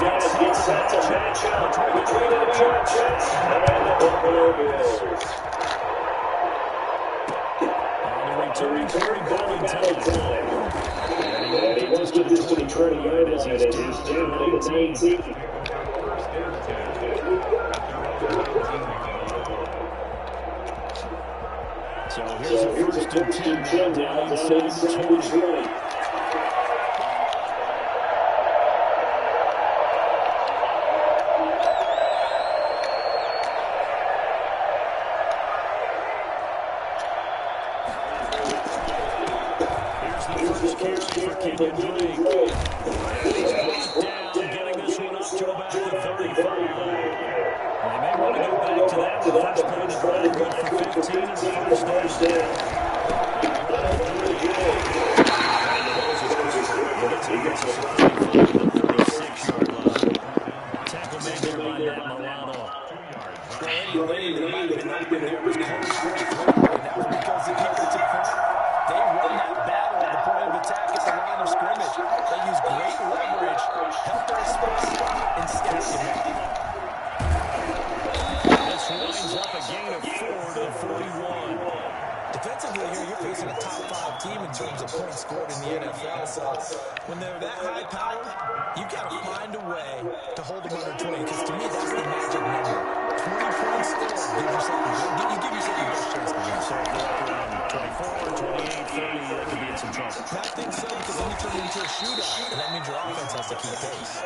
guys get set to match up between the Chargers and the Buffalo Bills. To return ball time. And he wants to get this to the 20-yard line as he's down to 19. So here's a first and 10 down inside the 20. When they're that high powered, you got to find a way to hold them under 20, because to me that's the magic number. 20 points scored, you give yourself your best chance to win. So if they're up around 24, 28, 30, that could be in some trouble. I think so, because then you turn it into a shootout, and that means your offense has to keep pace.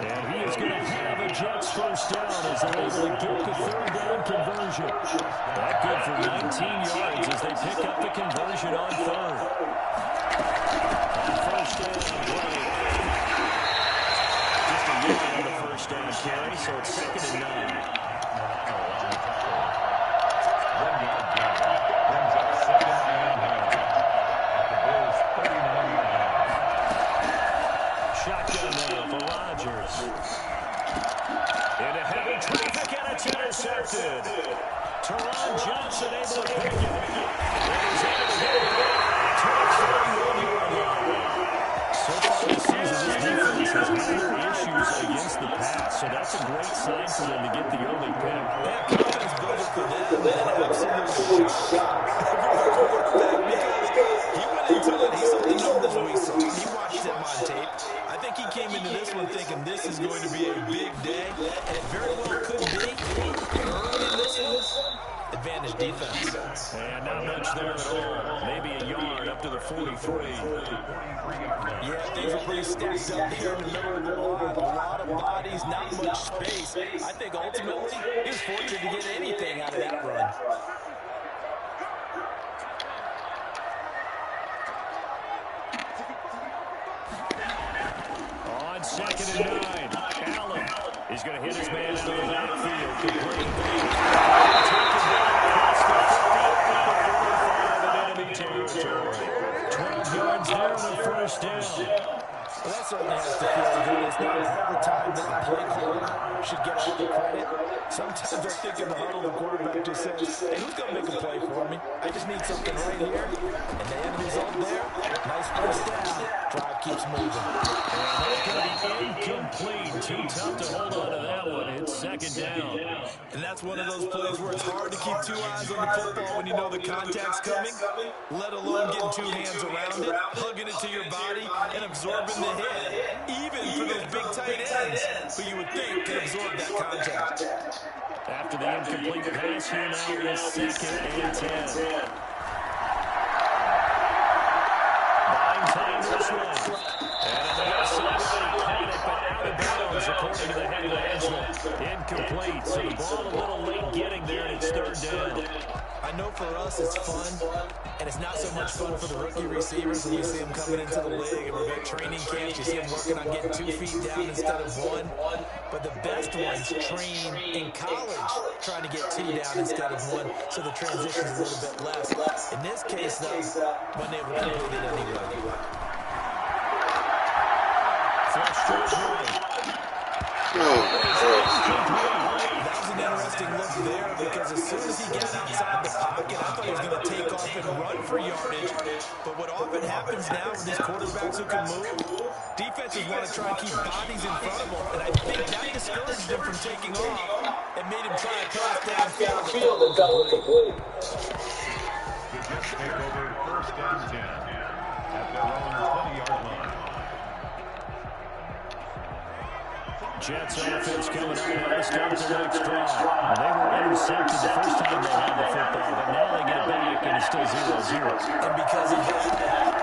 And he is going to have a Jets first down as they're able to get the third down conversion. That good for 19 yards as they pick up the conversion on third. First down play. Just a yard on the first down carry, so it's 2nd and 9. Shotgun now for Rodgers. Into heavy traffic, and it's intercepted. Teron Johnson able to pick it. He's able to get it back to the 31-yard line. So far this season, this defense has had their issues against the pass, so that's a great sign for them to get the early pick. That confidence builder for them, man, absolutely shocked. Because he went into it, he saw the numbers we saw. He watched him on tape. I think he came into this one thinking this is going to be a big day, and it very well could be. Early in this one, advantage defense. And not much there at all. Maybe a yard up to the 43. Yeah, things are pretty stacked up there in the middle of the line. A lot of bodies, not much space. I think ultimately he was fortunate to get anything out of that run. On 2nd and 9, Allen is going to hit his man out of the backfield. Complete. Territory. 12 yards there on the first down. Well, that certainly has to feel good. It's not all the time that the play caller should get all the credit. Sometimes I think in the huddle, the quarterback just says, hey, who's going to make a play for me? I just need something right here. And the end result there, nice first down. Drive keeps moving. And that's going to be incomplete. Too tough to hold on to that one. It's 2nd down. And that's one of those plays where it's hard to keep two eyes on the football when you know the contact's coming, let alone getting two hands around it, hugging it to your body, and absorbing the hit. Even for those big tight ends, who you would think can absorb that contact. After the incomplete pass, here now is 2nd and 10. Buying time this one. And on the outside, he caught it, but out of bounds, according to the head management. Incomplete, so the ball a little late getting there, and it's 3rd down. I know for us it's fun, and it's not so much fun for the rookie receivers when you see them coming into the league and we're at training camps. You see them working on getting 2 feet down instead of 1. But the best ones train in college trying to get 2 down instead of 1, so the transition's a little bit less. In this case, though, wasn't able to complete it anyway. Flash towards right. That was an interesting look there, because as soon as he got outside the pocket, I thought he was going to take off and run for yardage. But what often happens now with these quarterbacks who can move, defenses want to try and keep bodies in front of them, and I taking off and made him try a pass downfield and fell incomplete. The Jets take over 1st and 10 at their own 20-yard line. Jets offense coming up now to start the next drive. They were intercepted the first time they had the football, but now they get it back, and it's still 0-0. And because of that,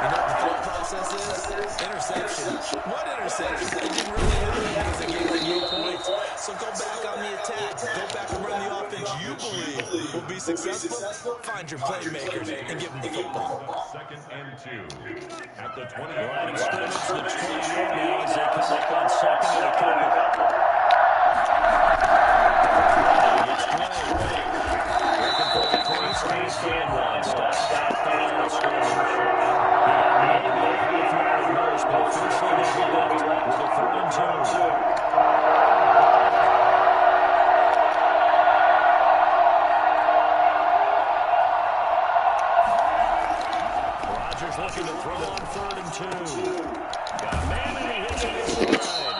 you know what the thought process is? Interception. What interception? It didn't really happen because they gave them no points. So go back on the attack. Go back and run the offense you believe will be successful. Find your playmakers and give them the football. 2nd and 2 at the 20-line of scrimmage. The 28 now as they come up on 2nd and a couple. It's great. Looking for a clean space and one. Stop the line of scrimmage. He had maybe a half yard most, but officially they get left with a 3rd and 2. Looking to throw on 3rd and 2. Got a man and he hits it inside.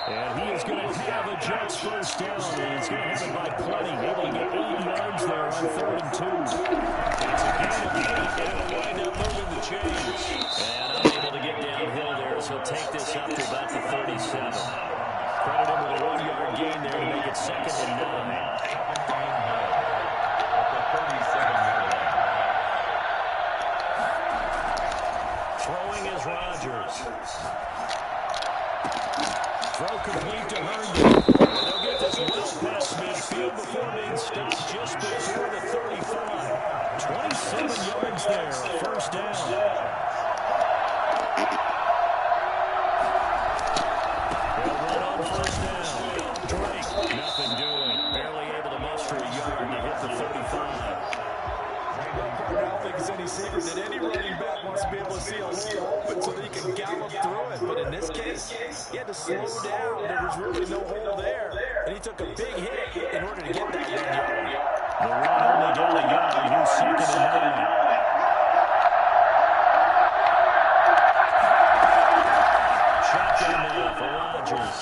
And he is going to have a Jets first down. He's going to have it by plenty. Able to get 8 yards there on 3rd and 2. It's a gain of 8 and it'll wind up moving the chains. And unable to get downhill there, so he'll take this up to about the 37. Credit him with a 1-yard gain there to make it 2nd and 9. Throwing is Rodgers. Throw complete to Herndon. They'll get this well past midfield before being stopped just before the 35. 27 yards there, a 1st down. They'll run on 1st down. Drake, nothing doing. Barely able to muster a yard to hit the 35. I don't think it's any secret that any running back wants to be able to see a hole open so that he can gallop through it. But in this case, he had to slow down. There was really no hole there. And he took a big hit in order to get that 1 yard. The run only down a yard. He's 2nd and 9. Shotgun now for Rodgers.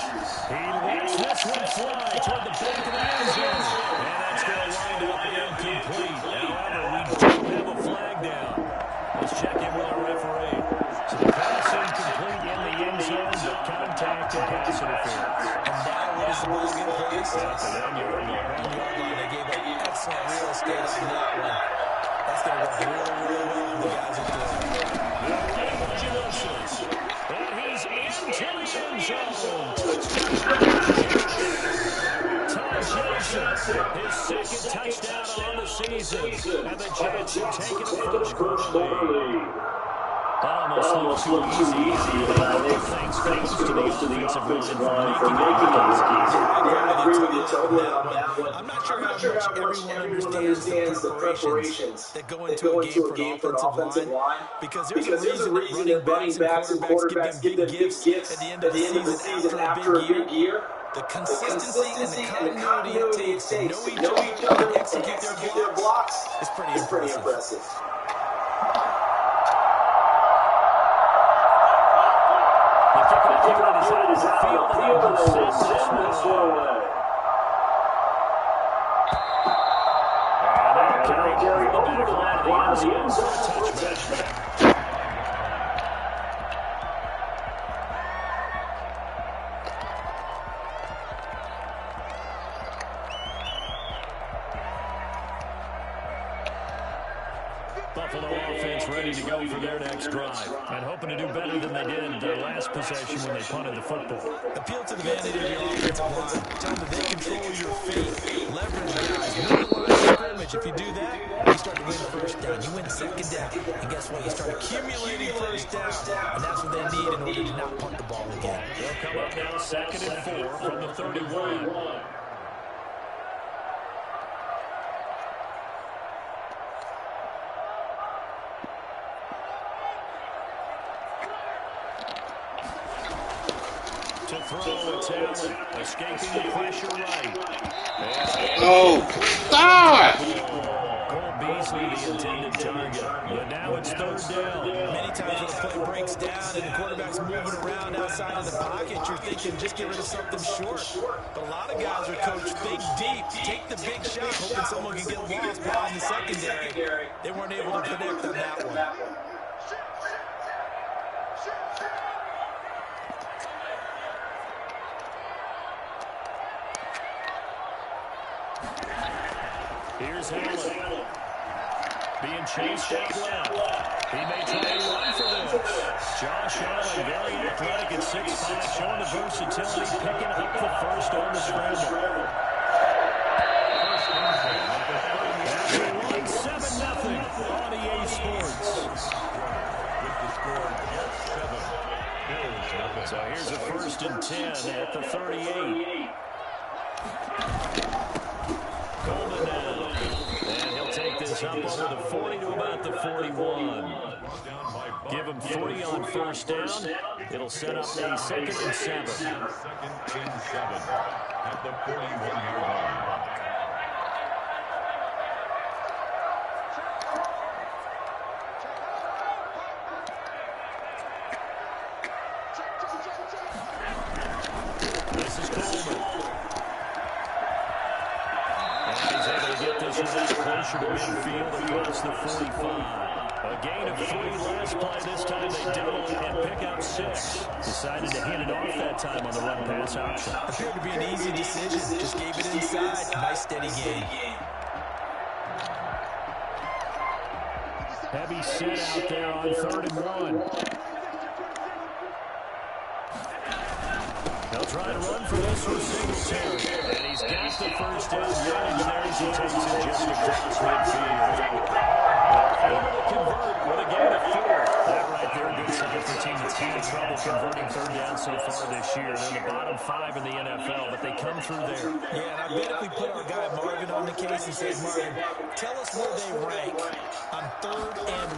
He lets this one fly toward the back of the end zone. And that's going to wind up incomplete. However, we don't have a flag down. Let's check in with our referee. So the pass incomplete in the end zone, but contact and pass interference. And now what is the ball get placed? At the 1-yard line. 1-yard line. They gave up excellent real estate on that one. That's going to work really, really well for the guys who play. Johnson. And he's into the end zone. His 2nd touchdown on the season. And the Jets have taken a first quarter lead. That almost looks too easy. But I think thanks goes to the offensive line for making it easy. I agree with you totally on that one. I'm not sure how much everyone understands the preparations that go into a game for an offensive line. Because there's a reason that running backs and quarterbacks give them big gifts at the end of the season after a big year. The consistency and the continuity it takes to know each other and execute their blocks is pretty impressive. Field and send this one away. And carry over the back line of the end zone. Touchback. Buffalo offense ready to go for their next drive and hoping to do better than they did their last possession when they punted the football. Appeal to the vanity of your offensive line. Tell them that they control your feet. Leverage guys. Move the line of scrimmage. If you do that, you start to win first down. You win 2nd down. And guess what? You start accumulating first down. And that's what they need in order to not punt the ball again. They'll come up now 2nd and 4 from the 31. To throw it's Allen, escaping the pressure right. Oh, stop! Cole Beasley the intended target. But now it's third down. Many times when a play breaks down and the quarterback's moving around outside of the pocket, you're thinking just get rid of something short. But a lot of guys are coached think deep, take the big shot, hoping someone can get lost behind the secondary. They weren't able to connect on that one. Here's Allen. Being chased out left. He may try to run for this. Josh Allen, very athletic at 6'5", showing the versatility, picking up the first on the scramble. After 7-0 on EA Sports. So here's a 1st and 10 at the 38. Coleman now. And he'll take this up over the 40 to about the 41. Give him 3 on 1st down. It'll set up a 2nd and 7. 2nd and 7 at the 41-yard line. This is Coleman. And he's able to get this one out closer to midfield across the 45. A gain of 3 last play. This time they double and pick up 6. Decided to hand it off that time on the run-pass option. Appeared to be an easy decision. Just gave it inside. Nice steady gain. Heavy set out there on 3rd and 1. They'll try to run for this with Singletary. And he's got the 1st down yardage there as he takes it just across midfield. Able to convert with a gain of 4. That right there, good sign for a team that's had trouble converting 3rd down so far this year. They're the bottom 5 in the NFL, but they come through there. Yeah, and I bet if we put our guy Marvin on the case and say, Marvin, tell us where they rank on 3rd and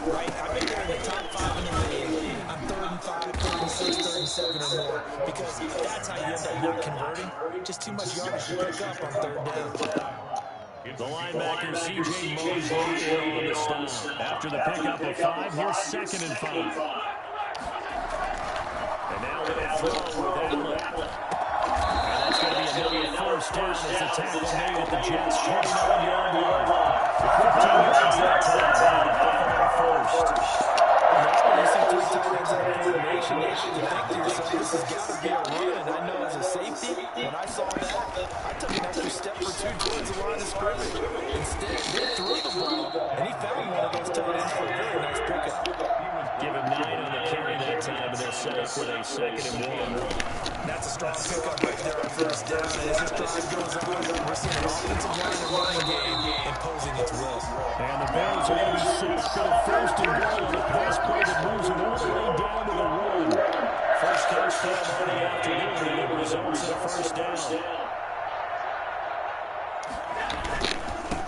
1, right? I bet they're in the top 5 in the league on 3rd and 5, 3rd and 6, 3rd and 7 or more, because that's how you end up not converting. Just too much yardage to pick up on 3rd down. The linebacker, C.J. Mosley, in on the stop. After the pickup of 5, here's 2nd and 5. And now they'll throw with Allen. And that's going to be another 1st down as the tackle made at the Jets' 29-yard line. 15 yards that time. Buffalo 1st. You see 3 tight ends out of formation. You think to yourself, this has got to be a run. And I know as a safety, when I saw that, I took an extra step or 2 towards the line of scrimmage. Instead, they threw the ball, and he found one of those tight ends for a very nice pickup. Give him 9 on the carry that time, and they're set up with a 2nd and 1. That's a strong pickup right there on 1st down. And as this drive goes on, we're seeing an offensive line and running game imposing its will. And the Bears are going to be set for the 1st and goal on a pass play that moves them all the way down to the 1. First touchdown on the afternoon, and it results in a 1st down.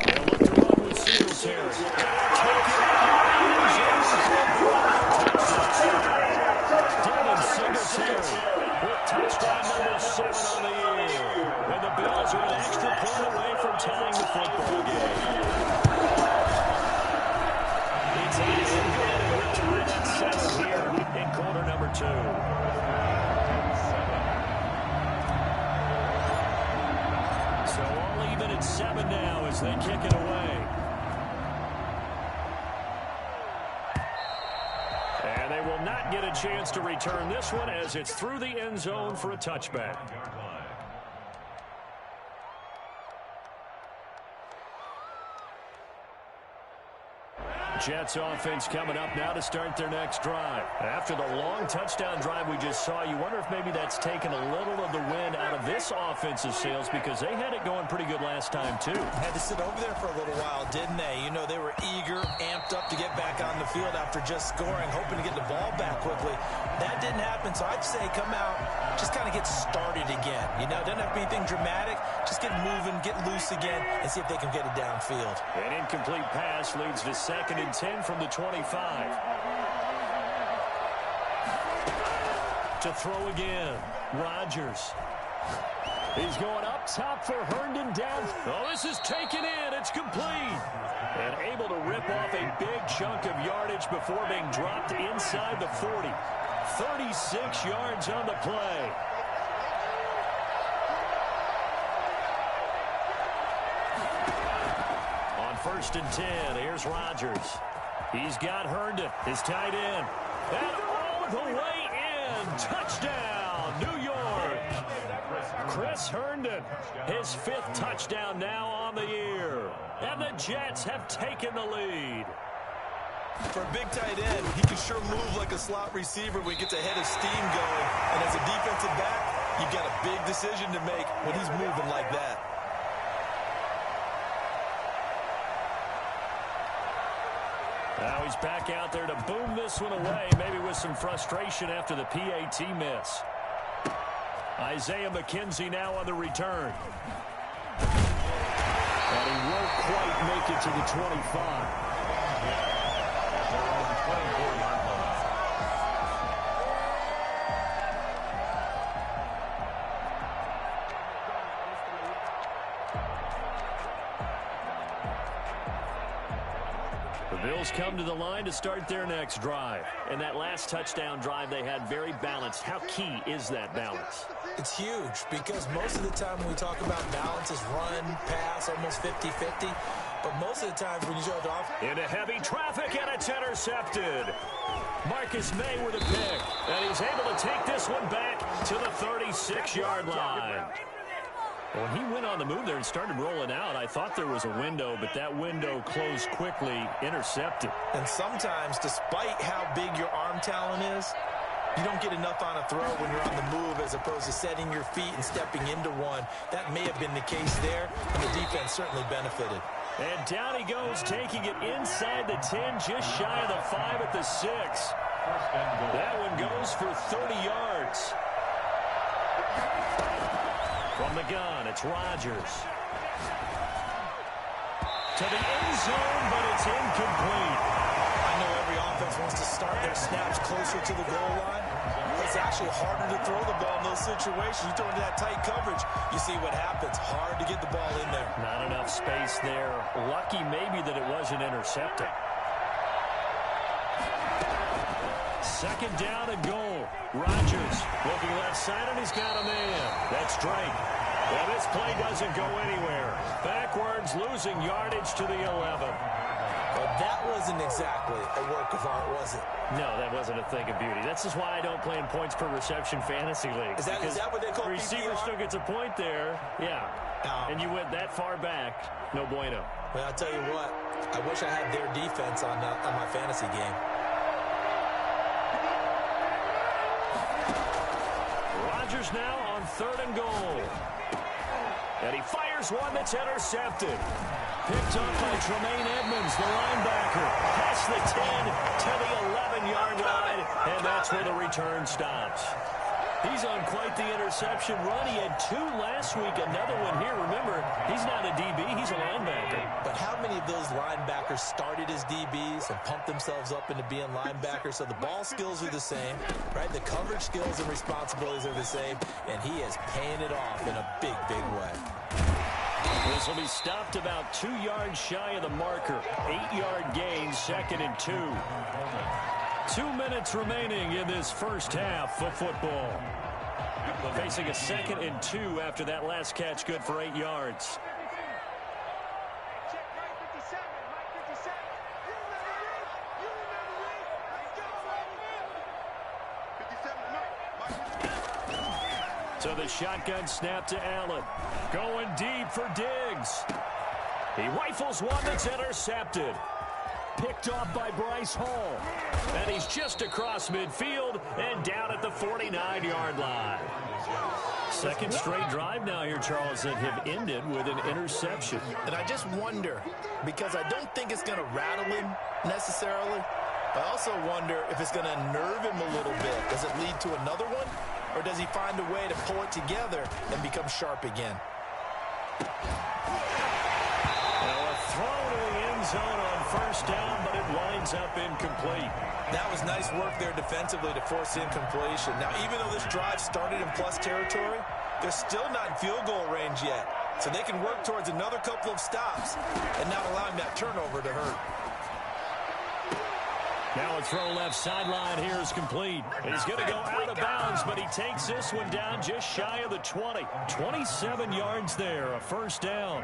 They'll look to run with Singletary. Devin Singletary with touchdown number 7 on the year. And the Bills are an extra point away from tying the football game. It's easy good, and we're tied at 7 here in quarter number 2. So all even at 7 now as they kick it away. And they will not get a chance to return this one as it's through the end zone for a touchback. Jets offense coming up now to start their next drive. After the long touchdown drive we just saw, you wonder if maybe that's taken a little of the wind out of this offensive sails because they had it going pretty good last time too. Had to sit over there for a little while, didn't they? You know, they were eager, amped up to get back on the field after just scoring, hoping to get the ball back quickly. That didn't happen, so I'd say come out, just kind of get started again. You know, doesn't have to be anything dramatic. Just get moving, get loose again, and see if they can get it downfield. An incomplete pass leads to 2nd and 10 from the 25. To throw again, Rodgers. He's going up top for Herndon down. Oh, this is taken in. It's complete. And able to rip off a big chunk of yardage before being dropped inside the 40. 36 yards on the play. On 1st and 10, here's Rodgers. He's got Herndon, his tight end. And all the way in. Touchdown, New York. Chris Herndon, his 5th touchdown now on the year. And the Jets have taken the lead. For a big tight end, he can sure move like a slot receiver when he gets a head of steam going. And as a defensive back, you've got a big decision to make when he's moving like that. Now he's back out there to boom this one away, maybe with some frustration after the PAT miss. Isaiah McKenzie now on the return. And he won't quite make it to the 25. The Bills come to the line to start their next drive. And that last touchdown drive they had very balanced. How key is that balance? It's huge because most of the time when we talk about balance is run, pass, almost 50-50. But most of the times when you show it off. Into heavy traffic and it's intercepted. Marcus May with a pick. And he's able to take this one back to the 36-yard line. When he went on the move there and started rolling out, I thought there was a window, but that window closed quickly, intercepted. And sometimes, despite how big your arm talent is, you don't get enough on a throw when you're on the move as opposed to setting your feet and stepping into one. That may have been the case there, and the defense certainly benefited. And down he goes, taking it inside the 10, just shy of the 5 at the 6. That one goes for 30 yards. From the gun, it's Rodgers. To the end zone, but it's incomplete. I know every offense wants to start their snaps closer to the goal line. It's actually harder to throw the ball in those situations. You throw into that tight coverage, you see what happens. Hard to get the ball in there. Not enough space there. Lucky maybe that it wasn't intercepted. 2nd down and goal. Rodgers looking left side, and he's got a man. That's Drake. Well, this play doesn't go anywhere. Backwards, losing yardage to the 11. But that wasn't exactly a work of art, was it? No, that wasn't a thing of beauty. That's just why I don't play in points per reception fantasy leagues. Is that what they call receiver PPR? still gets a point there. Yeah. And you went that far back. No bueno. Well, I'll tell you what. I wish I had their defense on my fantasy game. Rodgers now on 3rd and goal. And he fires one that's intercepted. Picked up by Tremaine Edmonds, the linebacker. Past the 10 to the 11-yard line, and that's where the return stops. He's on quite the interception run. He had 2 last week, another one here. Remember, he's not a DB, he's a linebacker. But how many of those linebackers started as DBs and pumped themselves up into being linebackers? So the ball skills are the same, right? The coverage skills and responsibilities are the same, and he is paying it off in a big, big way. This will be stopped about 2 yards shy of the marker. 8-yard gain, 2nd and 2. 2 minutes remaining in this first half of football. Facing a 2nd and 2 after that last catch, good for 8 yards. So the shotgun snap to Allen. Going deep for Diggs. He rifles one that's intercepted. Picked off by Bryce Hall. And he's just across midfield and down at the 49-yard line. 2nd straight drive now here, Charles, that have ended with an interception. And I just wonder, because I don't think it's going to rattle him necessarily. I also wonder if it's going to unnerve him a little bit. Does it lead to another one? Or does he find a way to pull it together and become sharp again? Now a throw to the end zone on 1st down, but it winds up incomplete. That was nice work there defensively to force incompletion. Now, even though this drive started in plus territory, They're still not in field goal range yet, so they can work towards another couple of stops and not allowing that turnover to hurt. Now a throw left sideline here is complete. He's going to go out of bounds, but he takes this one down just shy of the 20. 27 yards there, a first down.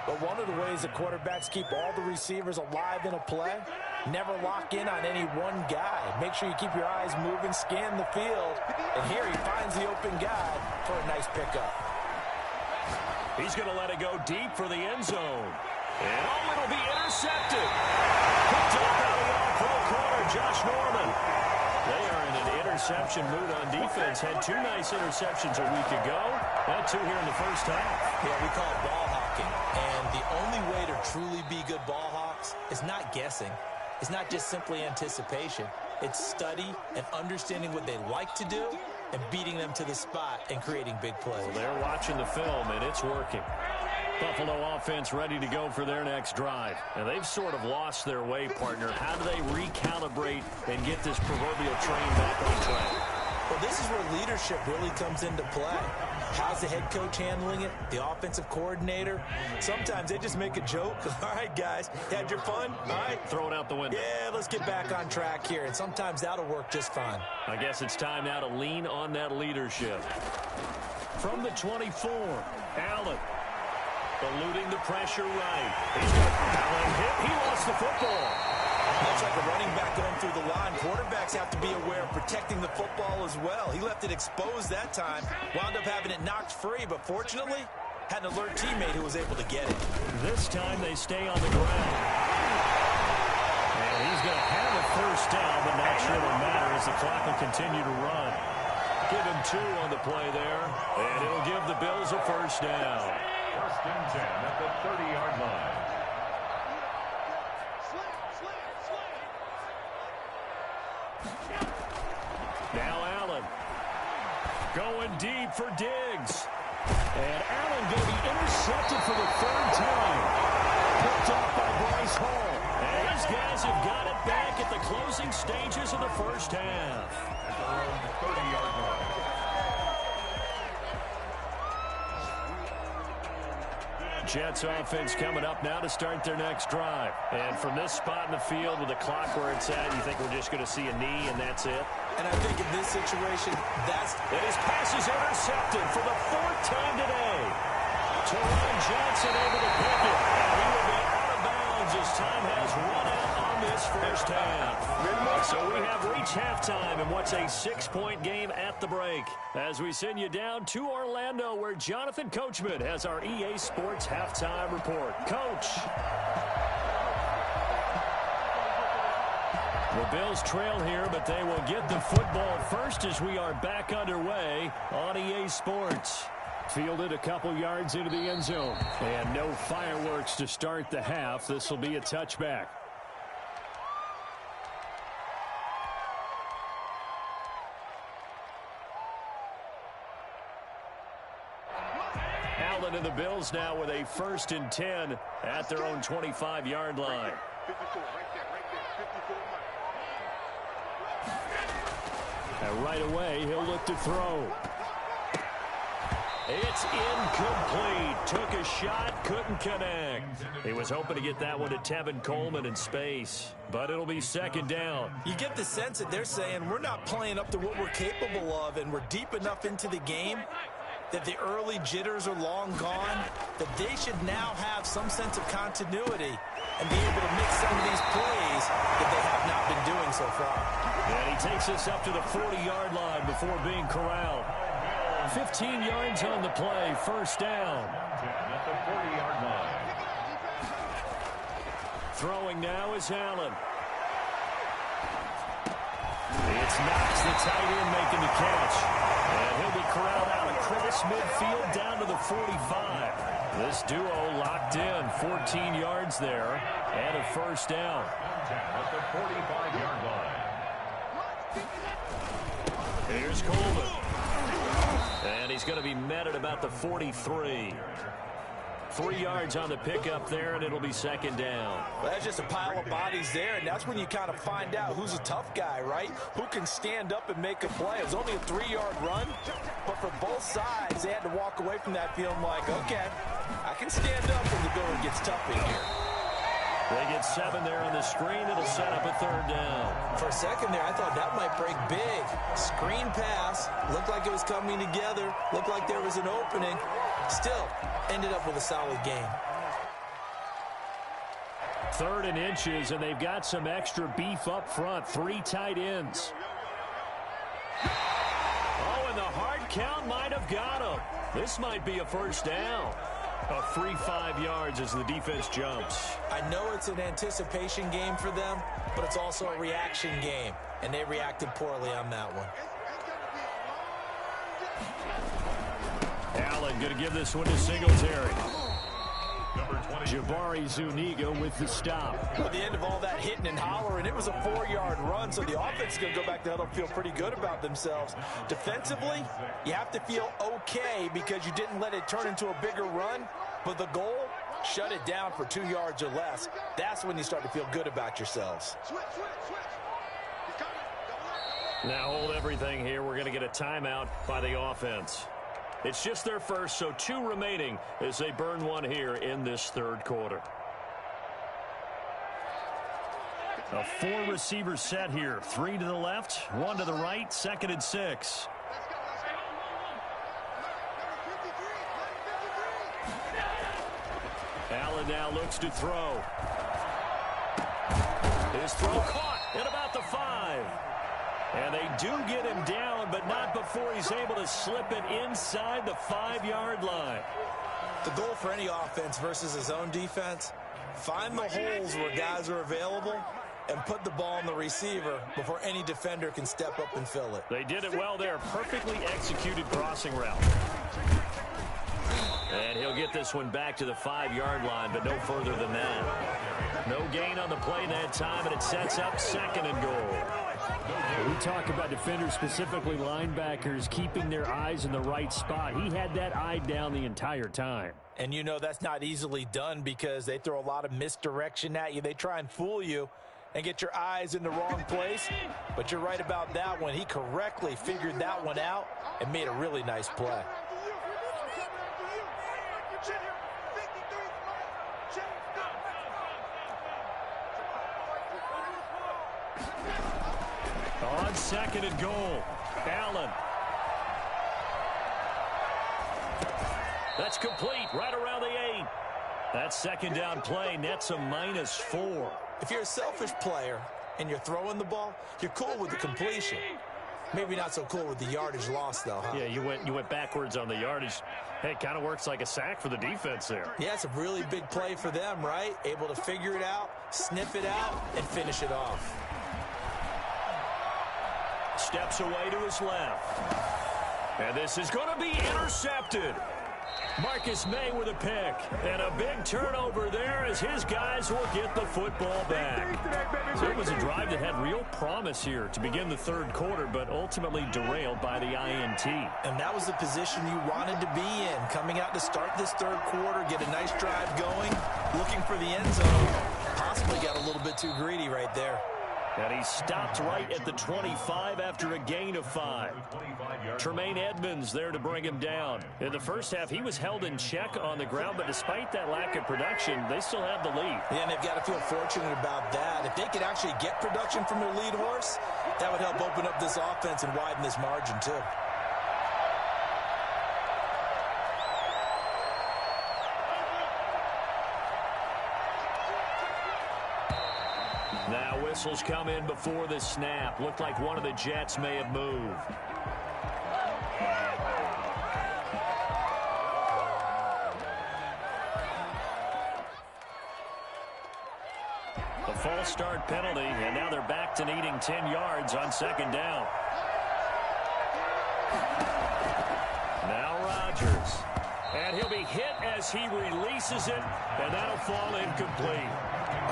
But one of the ways that quarterbacks keep all the receivers alive in a play, never lock in on any one guy. Make sure you keep your eyes moving, scan the field, and here he finds the open guy for a nice pickup. He's going to let it go deep for the end zone. And oh, it'll be intercepted. Picked up out of the off-pro corner, Josh Norman. They are in an interception mood on defense. Had two nice interceptions a week ago. Had two here in the first half. Yeah, we call it ball hawking. And the only way to truly be good ball hawks is not guessing. It's not just simply anticipation. It's study and understanding what they like to do and beating them to the spot and creating big plays. Well, they're watching the film, and it's working. Buffalo offense ready to go for their next drive. And they've sort of lost their way, partner. How do they recalibrate and get this proverbial train back on track? Well, this is where leadership really comes into play. How's the head coach handling it? The offensive coordinator? Sometimes they just make a joke. All right, guys, had your fun? All right. Throw it out the window. Yeah, let's get back on track here. And sometimes that'll work just fine. I guess it's time now to lean on that leadership. From the 24, Allen. Eluding the pressure right. He's got Allen hit. He lost the football. Much like a running back going through the line, quarterbacks have to be aware of protecting the football as well. He left it exposed that time, wound up having it knocked free, but fortunately, had an alert teammate who was able to get it. This time they stay on the ground. And he's going to have a first down, but not sure it'll matter as the clock will continue to run. Give him 2 on the play there, and it'll give the Bills a first down. First and 10 at the 30-yard line. Now Allen going deep for Diggs. And Allen going to be intercepted for the 3rd time. Picked off by Bryce Hall. And these guys have got it back at the closing stages of the first half. At their own 30-yard line. Jets offense coming up now to start their next drive. And from this spot in the field with the clock where it's at, you think we're just going to see a knee and that's it? And I think in this situation, that's... And his pass is intercepted for the 4th time today. Teron Johnson able to pick it. And he will be out of bounds as time has run out on this first half. So we have reached halftime in what's a 6-point game at the break. As we send you down to Orlando, where Jonathan Coachman has our EA Sports halftime report. Coach. The Bills trail here, but they will get the football first as we are back underway on EA Sports. Fielded a couple yards into the end zone. And no fireworks to start the half. This will be a touchback. Allen and the Bills now with a 1st and 10 at their own 25-yard line. And right away, he'll look to throw. It's incomplete. Took a shot, couldn't connect. He was hoping to get that one to Tevin Coleman in space, but it'll be 2nd down. You get the sense that they're saying we're not playing up to what we're capable of, and we're deep enough into the game that the early jitters are long gone, that they should now have some sense of continuity and be able to mix some of these plays that they have not been doing so far. And he takes us up to the 40-yard line before being corralled. 15 yards on the play, 1st down. At the 40-yard line. Throwing now is Allen. It's Knox, the tight end, making the catch. And he'll be corralled out across midfield down to the 45. This duo locked in, 14 yards there, and a 1st down. At the 45-yard line. Here's Coleman. And he's going to be met at about the 43. 3 yards on the pickup there, and it'll be second down. Well, that's just a pile of bodies there, and that's when you kind of find out who's a tough guy, right? Who can stand up and make a play. It was only a 3-yard run, but for both sides, they had to walk away from that feeling like, okay, I can stand up when the going gets tough in here. They get 7 there on the screen. It'll set up a third down. For a second there, I thought that might break big. Screen pass. Looked like it was coming together. Looked like there was an opening. Still, ended up with a solid game. 3rd and inches, and they've got some extra beef up front. 3 tight ends. Oh, and the hard count might have got him. This might be a first down. A free 5 yards as the defense jumps. I know it's an anticipation game for them, but it's also a reaction game, and they reacted poorly on that one. Allen going to give this one to Singletary. Jabari Zuniga with the stop. At the end of all that hitting and hollering, it was a 4-yard run, so the offense is going to go back to huddle, feel pretty good about themselves. Defensively, you have to feel okay because you didn't let it turn into a bigger run, but the goal, shut it down for 2 yards or less. That's when you start to feel good about yourselves. Now hold everything here. We're going to get a timeout by the offense. It's just their first, so 2 remaining as they burn one here in this 3rd quarter. A 4-receiver set here. 3 to the left, 1 to the right, 2nd and 6. Allen now looks to throw. His throw caught at about the 5. And they do get him down, but not before he's able to slip it inside the 5-yard line. The goal for any offense versus his own defense, find the holes where guys are available and put the ball on the receiver before any defender can step up and fill it. They did it well there. Perfectly executed crossing route. And he'll get this one back to the 5-yard line, but no further than that. No gain on the play that time, and it sets up 2nd and goal. We talk about defenders, specifically linebackers, keeping their eyes in the right spot. He had that eye down the entire time. And you know that's not easily done because they throw a lot of misdirection at you. They try and fool you and get your eyes in the wrong place. But you're right about that one. He correctly figured that one out and made a really nice play. On 2nd and goal, Allen. That's complete right around the 8. That 2nd down play nets a -4. If you're a selfish player and you're throwing the ball, you're cool with the completion. Maybe not so cool with the yardage loss, though, huh? Yeah, you went backwards on the yardage. Hey, it kind of works like a sack for the defense there. Yeah, it's a really big play for them, right? Able to figure it out, sniff it out, and finish it off. Steps away to his left. And this is going to be intercepted. Marcus May with a pick. And a big turnover there as his guys will get the football back. So it was a drive that had real promise here to begin the 3rd quarter, but ultimately derailed by the INT. And that was the position you wanted to be in. Coming out to start this 3rd quarter, get a nice drive going, looking for the end zone. Possibly got a little bit too greedy right there. And he stopped right at the 25 after a gain of 5. Tremaine Edmonds there to bring him down. In the first half, he was held in check on the ground, but despite that lack of production, they still have the lead. Yeah, and they've got to feel fortunate about that. If they could actually get production from their lead horse, that would help open up this offense and widen this margin, too. Now whistles come in before the snap. Looked like one of the Jets may have moved. A false start penalty, and now they're back to needing 10 yards on 2nd down. Now Rodgers. And he'll be hit as he releases it, and that'll fall incomplete.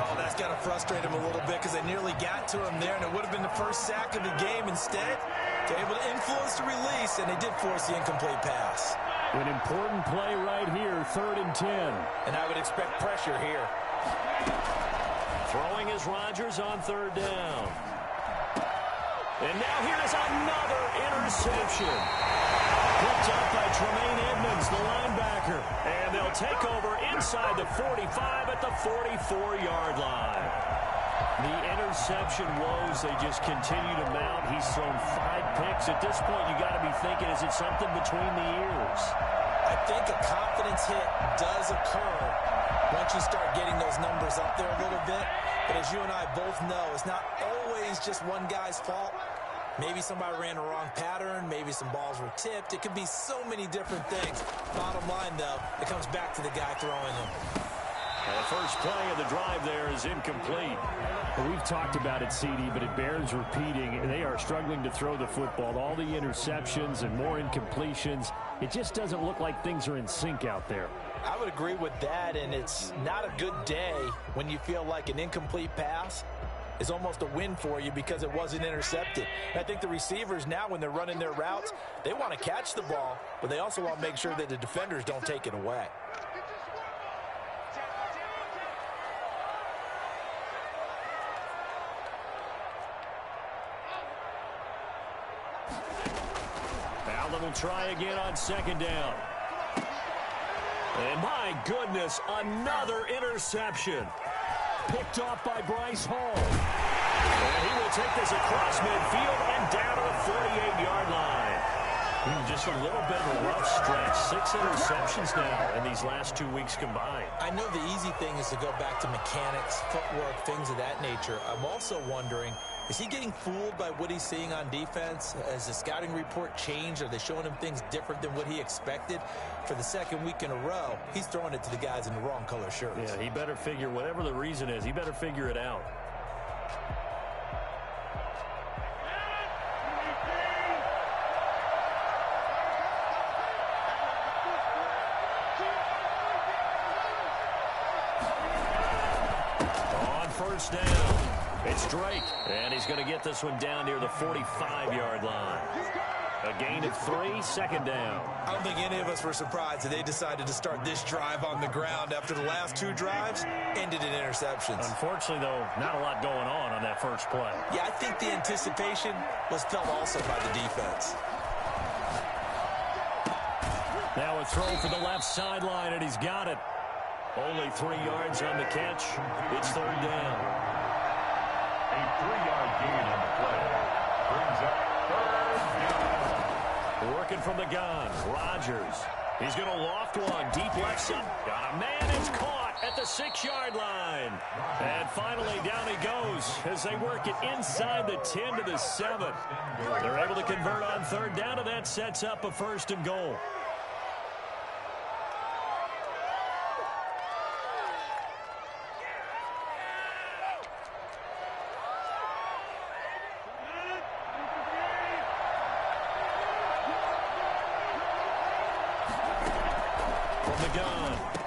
Oh, that's got to frustrate him a little bit because they nearly got to him there, and it would have been the first sack of the game. Instead, They're able to influence the release, and they did force the incomplete pass. An important play right here, 3rd and 10. And I would expect pressure here. Throwing is Rodgers on 3rd down. And now here is another interception. Picked up by Tremaine Edmonds, the linebacker. And they'll take over inside the 45 at the 44-yard line. The interception woes, they just continue to mount. He's thrown 5 picks. At this point, you got to be thinking, is it something between the ears? I think a confidence hit does occur once you start getting those numbers up there a little bit. But as you and I both know, it's not always just one guy's fault. Maybe somebody ran the wrong pattern. Maybe some balls were tipped. It could be so many different things. Bottom line, though, it comes back to the guy throwing them. The first play of the drive there is incomplete. Well, we've talked about it, CD, but it bears repeating. They are struggling to throw the football. All the interceptions and more incompletions. It just doesn't look like things are in sync out there. I would agree with that, and it's not a good day when you feel like an incomplete pass is almost a win for you because it wasn't intercepted. And I think the receivers now, when they're running their routes, they want to catch the ball, but they also want to make sure that the defenders don't take it away. Allen will try again on 2nd down. And my goodness, another interception. Picked off by Bryce Hall. And he will take this across midfield and down to the 48-yard line. Just a little bit of a rough stretch. 6 interceptions now in these last 2 weeks combined. I know the easy thing is to go back to mechanics, footwork, things of that nature. I'm also wondering, is he getting fooled by what he's seeing on defense? Has the scouting report changed? Are they showing him things different than what he expected? For the 2nd week in a row, he's throwing it to the guys in the wrong color shirts. Yeah, he better figure, whatever the reason is, he better figure it out. On 1st down. It's Drake, and he's going to get this one down near the 45-yard line. A gain of 3, 2nd down. I don't think any of us were surprised that they decided to start this drive on the ground after the last 2 drives ended in interceptions. Unfortunately, though, not a lot going on that first play. Yeah, I think the anticipation was felt also by the defense. Now a throw for the left sideline, and he's got it. Only 3 yards on the catch. It's 3rd down. A 3-yard gain on the play. Brings up 3rd down. Working from the gun, Rodgers. He's going to loft one, deep left side. Got a man, it's caught at the 6-yard line. And finally, down he goes as they work it inside the 10 to the 7. They're able to convert on 3rd down, and that sets up a 1st and goal.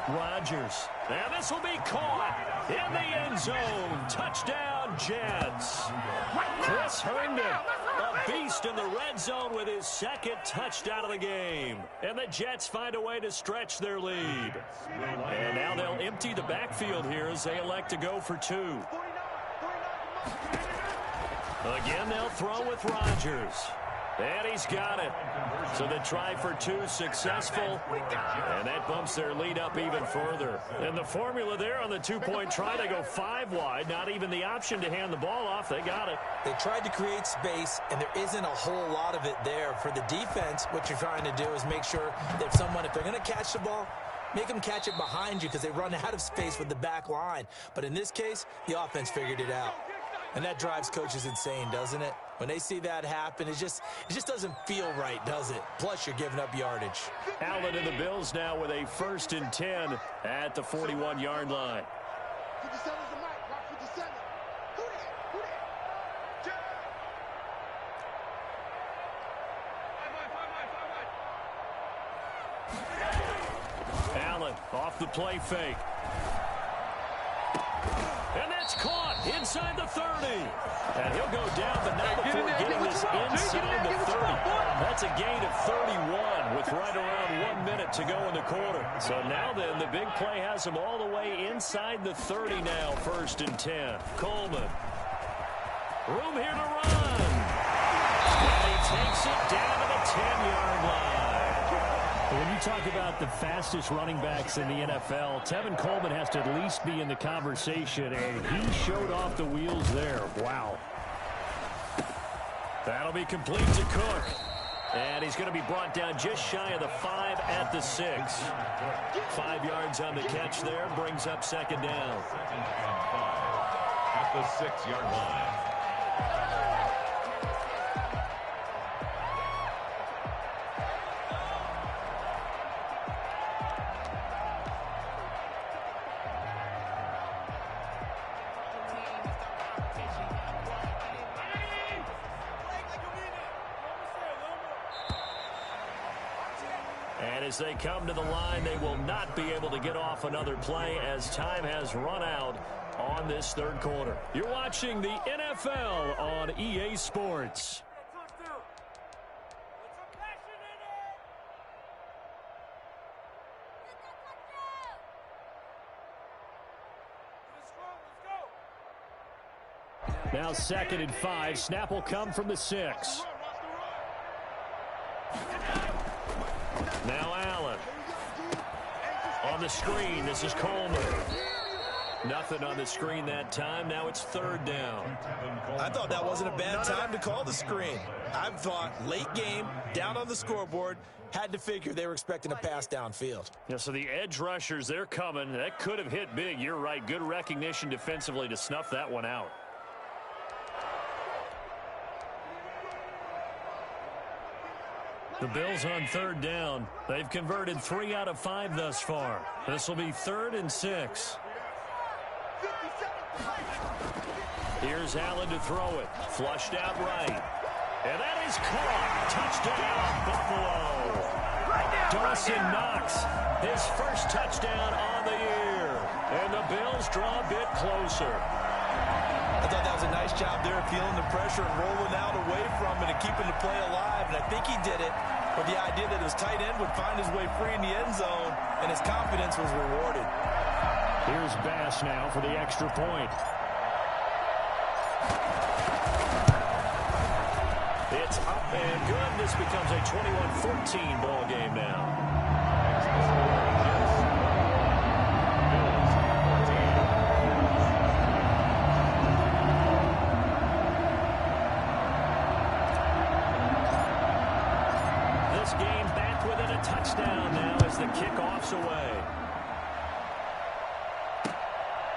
Rodgers. And this will be caught in the end zone. Touchdown, Jets. Chris Herndon, a beast in the red zone with his 2nd touchdown of the game. And the Jets find a way to stretch their lead. And now they'll empty the backfield here as they elect to go for 2. Again, they'll throw with Rodgers. And he's got it. So the try for 2 successful. And that bumps their lead up even further. And the formula there on the 2-point try, they go 5 wide. Not even the option to hand the ball off. They got it. They tried to create space, and there isn't a whole lot of it there. For the defense, what you're trying to do is make sure that if they're going to catch the ball, make them catch it behind you because they run out of space with the back line. But in this case, the offense figured it out. And that drives coaches insane, doesn't it? When they see that happen, it just doesn't feel right, does it? Plus, you're giving up yardage. Allen and the Bills now with a 1st and 10 at the 41-yard line. Allen off the play fake. And that's caught inside the 30. And he'll go down, but not before getting this inside the 30. That's a gain of 31 with right around 1 minute to go in the quarter. So now then, the big play has him all the way inside the 30 now, 1st and 10. Coleman. Room here to run. And he takes it down to the 10-yard line. When you talk about the fastest running backs in the NFL, Tevin Coleman has to at least be in the conversation, and he showed off the wheels there. Wow. That'll be complete to Cook. And he's going to be brought down just shy of the 5 at the 6. 5 yards on the catch there, brings up 2nd down. 2nd and 5 at the 6-yard line. And as they come to the line, they will not be able to get off another play as time has run out on this 3rd quarter. You're watching the NFL on EA Sports. Now 2nd and 5. Snap will come from the 6. Now Allen. On the screen, this is Coleman. Nothing on the screen that time. Now it's 3rd down. I thought that wasn't a bad time to call the screen. I thought late game, down on the scoreboard, had to figure they were expecting a pass downfield. Yeah, so the edge rushers, they're coming. That could have hit big. You're right. Good recognition defensively to snuff that one out. The Bills on 3rd down. They've converted 3 out of 5 thus far. This will be 3rd and 6. Here's Allen to throw it. Flushed out right. And that is caught. Touchdown, Buffalo. Dawson Knox, his first touchdown on the year. And the Bills draw a bit closer. I thought that was a nice job there, feeling the pressure and rolling out away from it and keeping the play alive. And I think he did it with the idea that his tight end would find his way free in the end zone, and his confidence was rewarded. Here's Bass now for the extra point. It's up and good. This becomes a 21-14 ball game now. This game back within a touchdown now as the kickoff's away.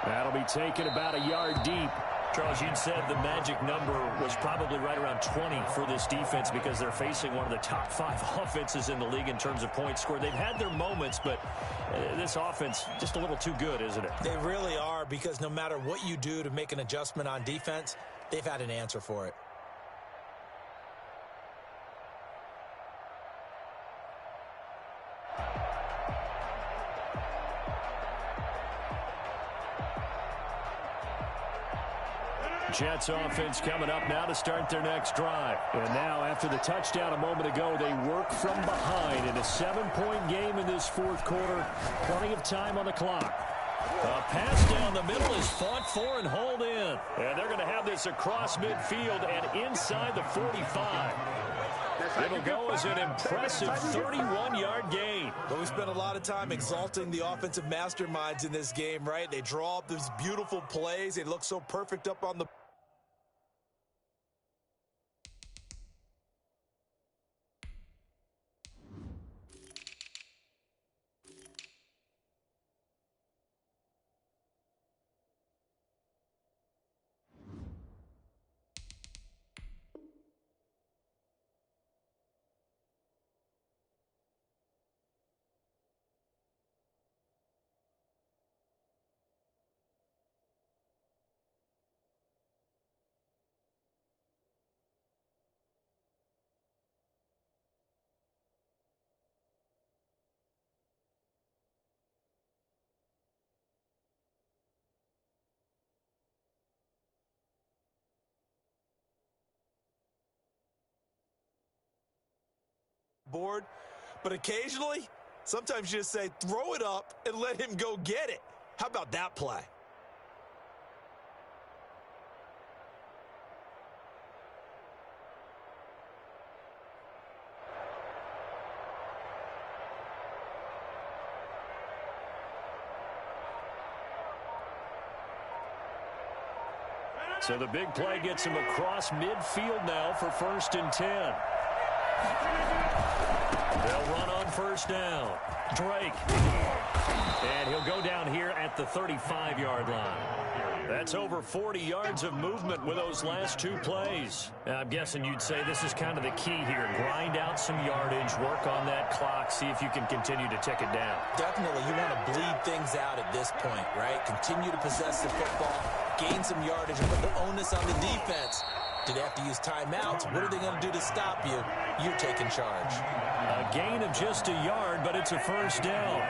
That'll be taken about a yard deep. Charles, you'd said the magic number was probably right around 20 for this defense because they're facing one of the top 5 offenses in the league in terms of points scored. They've had their moments, but this offense just a little too good, isn't it? They really are, because no matter what you do to make an adjustment on defense, they've had an answer for it. Jets offense coming up now to start their next drive. And now after the touchdown a moment ago, they work from behind in a 7-point game in this 4th quarter. Plenty of time on the clock. A pass down the middle is fought for and hauled in. And they're going to have this across midfield and inside the 45. It'll go as an impressive 31-yard gain. But we spent a lot of time exalting the offensive masterminds in this game, right? They draw up these beautiful plays. They look so perfect up on the board. But occasionally, sometimes you just say, throw it up and let him go get it. How about that play? So the big play gets him across midfield now for 1st and 10. They'll run on 1st down. Drake. And he'll go down here at the 35-yard line. That's over 40 yards of movement with those last 2 plays. I'm guessing you'd say this is kind of the key here. Grind out some yardage, work on that clock, see if you can continue to tick it down. Definitely, you want to bleed things out at this point, right? Continue to possess the football, gain some yardage, and put the onus on the defense. Do they have to use timeouts? What are they going to do to stop you? You're taking charge. A gain of just a yard, but it's a 1st down.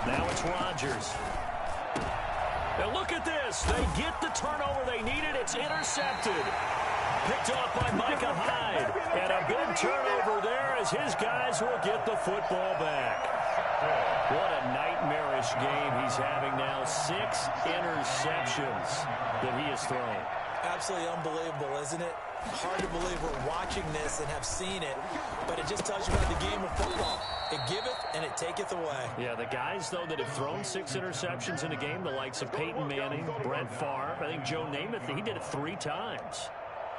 Now it's Rodgers. And look at this. They get the turnover they needed. It's intercepted. Picked off by Micah Hyde. And a big turnover there as his guys will get the football back. What a nightmarish game he's having now. 6 interceptions that he has thrown. Absolutely unbelievable, isn't it? Hard to believe we're watching this and have seen it, but it just tells you about the game of football. It giveth and it taketh away. Yeah, the guys, though, that have thrown 6 interceptions in a game, the likes of Peyton Manning, Brett Favre, I think Joe Namath, he did it 3 times.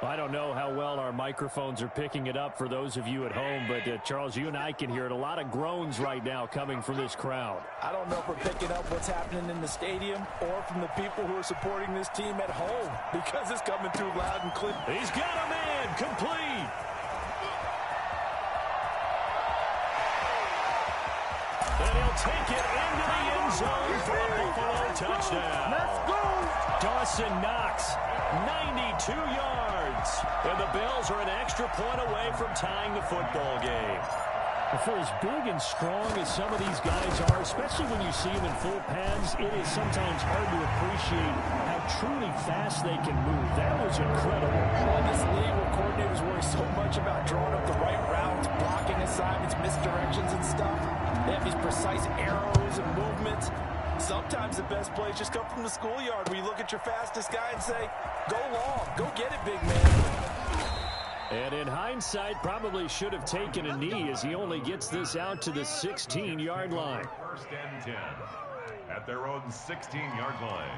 I don't know how well our microphones are picking it up for those of you at home, but Charles, you and I can hear it. A lot of groans right now coming from this crowd. I don't know if we're picking up what's happening in the stadium or from the people who are supporting this team at home because it's coming through loud and clear. He's got a man complete. And he'll take it into the end zone for a Buffalo touchdown. Let's go. Dawson Knox, 92 yards. And the Bills are an extra point away from tying the football game. For as big and strong as some of these guys are, especially when you see them in full pads, it is sometimes hard to appreciate how truly fast they can move. That was incredible. In this league where coordinators worry so much about drawing up the right routes, blocking assignments, misdirections and stuff, they have these precise arrows and movements. Sometimes the best plays just come from the schoolyard where you look at your fastest guy and say, go long, go get it, big man. And in hindsight, probably should have taken a knee as he only gets this out to the 16-yard line. 1st and 10 at their own 16-yard line.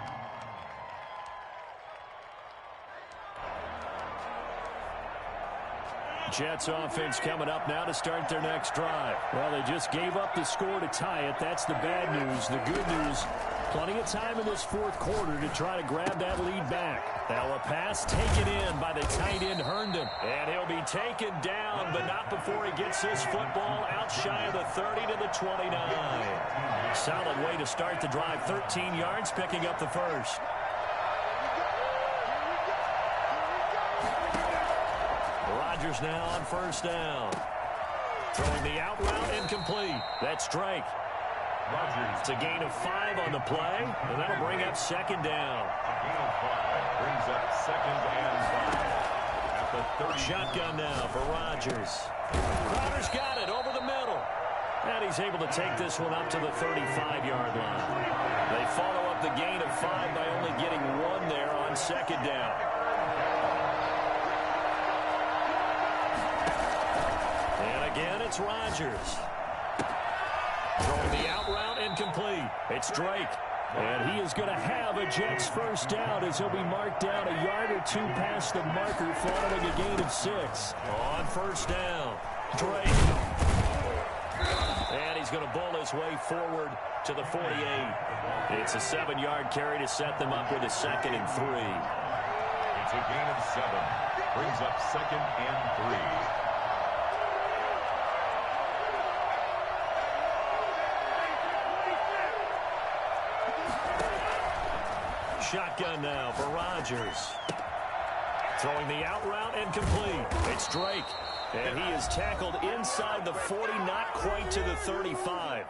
Jets offense coming up now to start their next drive. Well, they just gave up the score to tie it. That's the bad news. The good news, plenty of time in this 4th quarter to try to grab that lead back. Now a pass taken in by the tight end Herndon. And he'll be taken down, but not before he gets this football out shy of the 30 to the 29. Solid way to start the drive. 13 yards, picking up the 1st. Rodgers now on 1st down. Throwing the out route incomplete. That's Drake. Rodgers. It's a gain of 5 on the play, and that'll bring up 2nd down. A gain of 5 brings up 2nd and 5 at the 30. Shotgun now for Rodgers. Crowder's got it over the middle. And he's able to take this one up to the 35-yard line. They follow up the gain of 5 by only getting 1 there on 2nd down. Again, it's Rodgers. Throwing the out route incomplete. It's Drake. And he is going to have a Jets 1st down as he'll be marked down a yard or 2 past the marker following a gain of 6. On 1st down, Drake. And he's going to bull his way forward to the 48. It's a 7-yard carry to set them up with a 2nd and 3. It's a gain of 7. Brings up 2nd and 3. Shotgun now for Rodgers. Throwing the out route incomplete. It's Drake. And he is tackled inside the 40, not quite to the 35.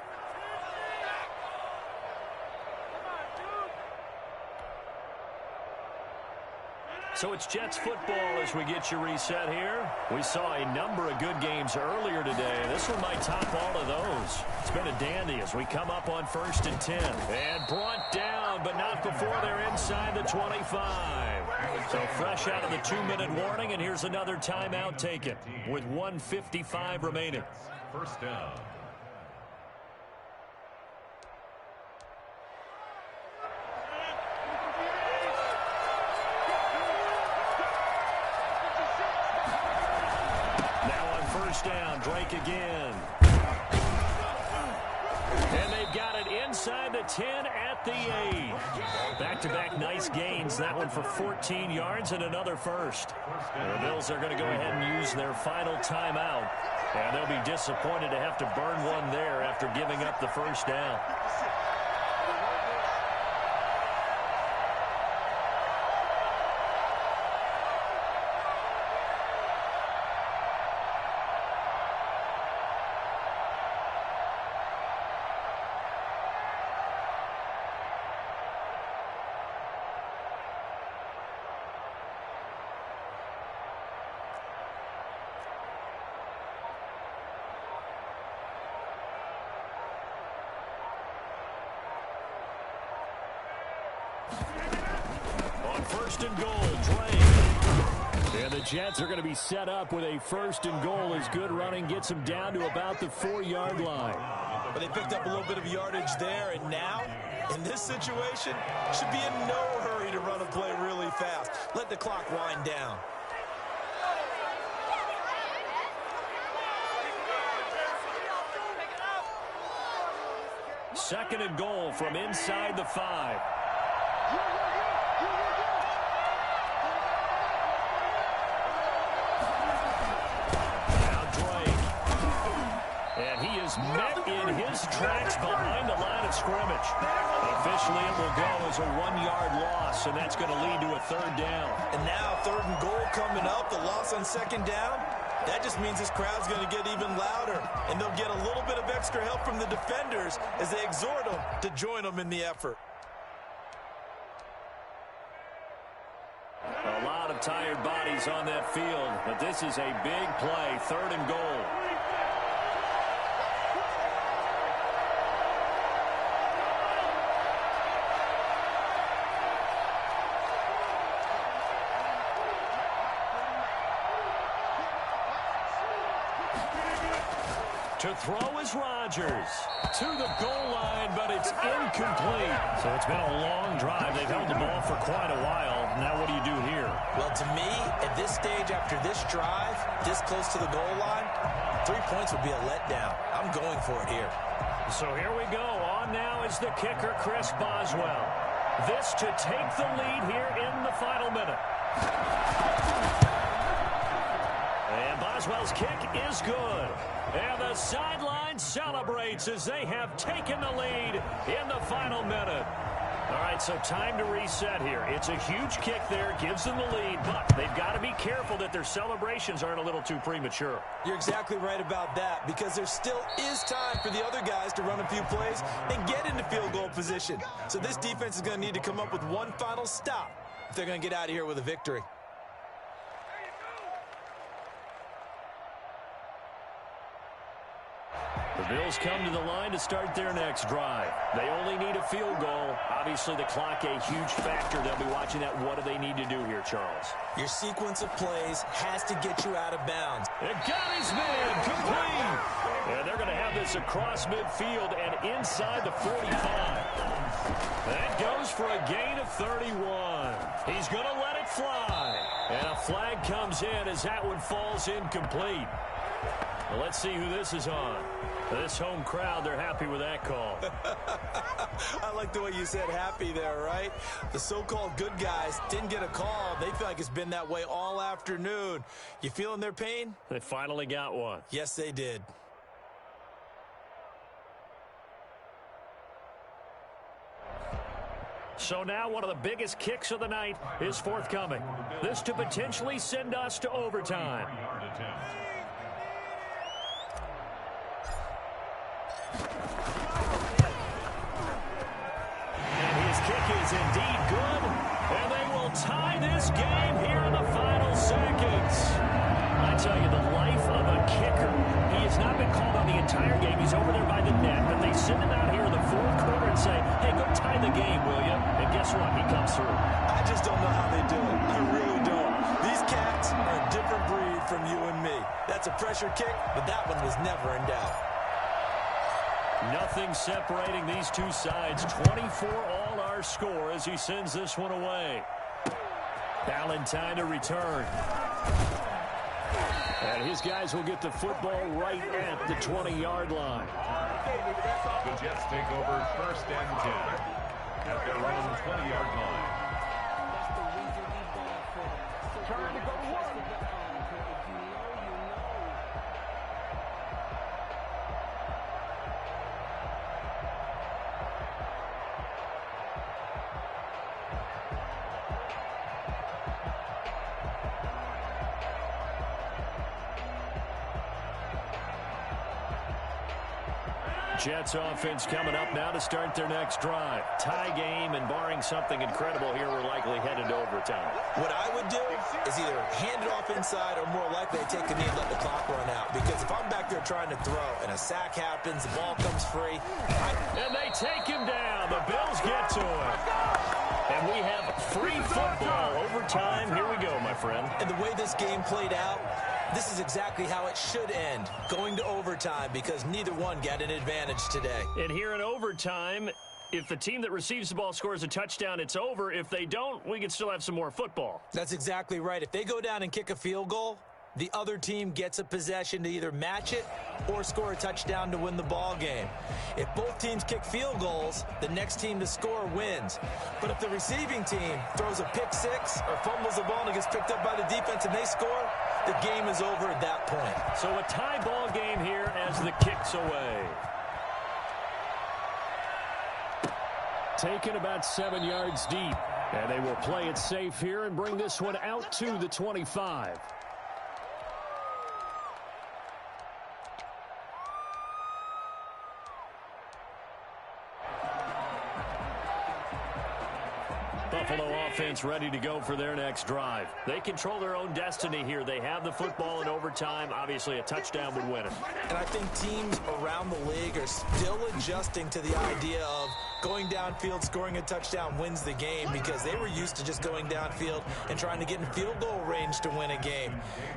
So it's Jets football as we get you reset here. We saw a number of good games earlier today. This one might top all of those. It's been a dandy as we come up on 1st and 10. And brought down, but not before they're inside the 25. So fresh out of the 2-minute warning, and here's another timeout taken with 1:55 remaining. First down. Down, Drake again. And they've got it inside the 10 at the 8. Back-to-back nice gains. That one for 14 yards and another first. The Bills are going to go ahead and use their final timeout. And they'll be disappointed to have to burn one there after giving up the first down. First and goal, Drake. And the Jets are going to be set up with a first and goal as good running gets them down to about the 4-yard line. But they picked up a little bit of yardage there, and now, in this situation, should be in no hurry to run a play really fast. Let the clock wind down. Second and goal from inside the 5. Met in his tracks behind the line of scrimmage. Officially, it will go as a 1-yard loss, and that's going to lead to a 3rd down. And now 3rd and goal coming up, the loss on 2nd down. That just means this crowd's going to get even louder, and they'll get a little bit of extra help from the defenders as they exhort them to join them in the effort. A lot of tired bodies on that field, but this is a big play, 3rd and goal. To throw is Rodgers. To the goal line, but it's incomplete. So it's been a long drive. They've held the ball for quite a while. Now what do you do here? Well, to me, at this stage after this drive, this close to the goal line, 3 points would be a letdown. I'm going for it here. So here we go. On now is the kicker, Chris Boswell. This to take the lead here in the final minute. And Boswell's kick is good. And the sideline celebrates as they have taken the lead in the final minute. All right, so time to reset here. It's a huge kick there, gives them the lead, but they've got to be careful that their celebrations aren't a little too premature. You're exactly right about that, because there still is time for the other guys to run a few plays and get into field goal position. So this defense is going to need to come up with one final stop if they're going to get out of here with a victory. The Bills come to the line to start their next drive. They only need a field goal. Obviously, the clock a huge factor. They'll be watching that. What do they need to do here, Charles? Your sequence of plays has to get you out of bounds. It got his man complete. And they're going to have this across midfield and inside the 45. That goes for a gain of 31. He's going to let it fly. And a flag comes in as that one falls incomplete. Well, let's see who this is on. This home crowd, they're happy with that call. I like the way you said happy there, right? The so-called good guys didn't get a call. They feel like it's been that way all afternoon. You feeling their pain? They finally got one. Yes, they did. So now one of the biggest kicks of the night is forthcoming. This to potentially send us to overtime. And his kick is indeed good, and they will tie this game here in the final seconds. I tell you, the life of a kicker. He has not been called on the entire game. He's over there by the net, but they send him out here in the fourth quarter and say, hey, go tie the game, will you? And guess what? He comes through. I just don't know how they do it. I really don't. These cats are a different breed from you and me. That's a pressure kick, but that one was never in doubt. Nothing separating these two sides. 24 all our score as he sends this one away. Valentine to return. And his guys will get the football right at the 20-yard line. The Jets take over 1st and 10 at their own 20-yard line. Trying to go to work. Jets offense coming up now to start their next drive. Tie game, and barring something incredible here, we're likely headed to overtime. What I would do is either hand it off inside or more likely take a knee and let the clock run out. Because if I'm back there trying to throw and a sack happens, the ball comes free. And they take him down. The Bills get to him. And we have free football. Overtime. Here we go, my friend. And the way this game played out, this is exactly how it should end, going to overtime, because neither one got an advantage today. And here in overtime, if the team that receives the ball scores a touchdown, it's over. If they don't, we can still have some more football. That's exactly right. If they go down and kick a field goal, the other team gets a possession to either match it or score a touchdown to win the ball game. If both teams kick field goals, the next team to score wins. But if the receiving team throws a pick six or fumbles the ball and it gets picked up by the defense and they score, the game is over at that point. So a tie ball game here as the kick's away. Taken about 7 yards deep. And they will play it safe here and bring this one out to the 25. Buffalo offense ready to go for their next drive. They control their own destiny here. They have the football in overtime. Obviously, a touchdown would win it. And I think teams around the league are still adjusting to the idea of going downfield, scoring a touchdown wins the game, because they were used to just going downfield and trying to get in field goal range to win a game.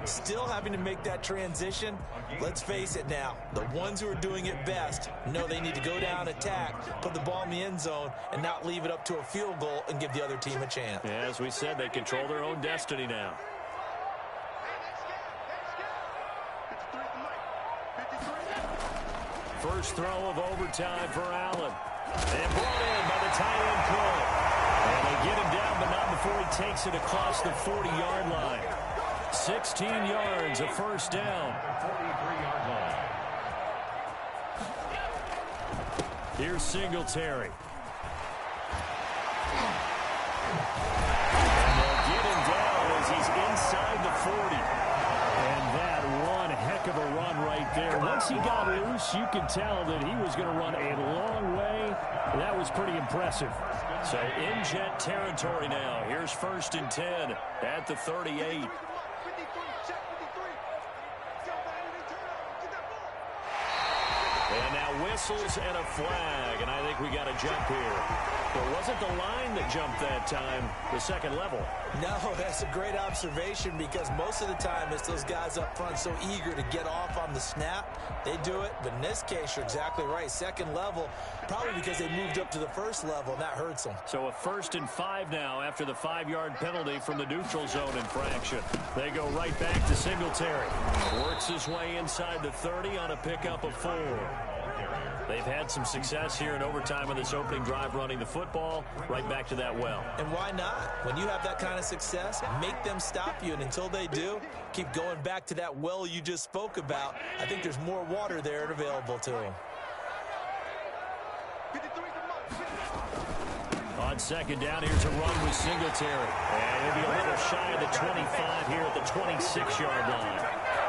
Still having to make that transition. Let's face it now, the ones who are doing it best know they need to go down, attack, put the ball in the end zone, and not leave it up to a field goal and give the other team a chance. As we said, they control their own destiny now. First throw of overtime for Allen. And brought in by the tight end Cole. And they get him down, but not before he takes it across the 40-yard line. 16 yards, a first down. 43-yard line. Here's Singletary. And they'll get him down as he's inside the 40. And that one heck of a run right there. Once he got loose, you could tell that he was going to run a long way. That was pretty impressive. So in Jet territory now. Here's 1st and 10 at the 38. And now whistles and a flag, and I think we got a jump here. But wasn't the line that jumped that time the second level? No, that's a great observation, because most of the time it's those guys up front so eager to get off on the snap. They do it, but in this case, you're exactly right. Second level, probably because they moved up to the first level, and that hurts them. So a 1st and 5 now after the 5-yard penalty from the neutral zone infraction. They go right back to Singletary. Works his way inside the 30 on a pickup of 4. They've had some success here in overtime on this opening drive running the football right back to that well. And why not? When you have that kind of success, make them stop you. And until they do, keep going back to that well you just spoke about. I think there's more water there and available to them. On second down, here's a run with Singletary. And he'll be a little shy of the 25 here at the 26-yard line.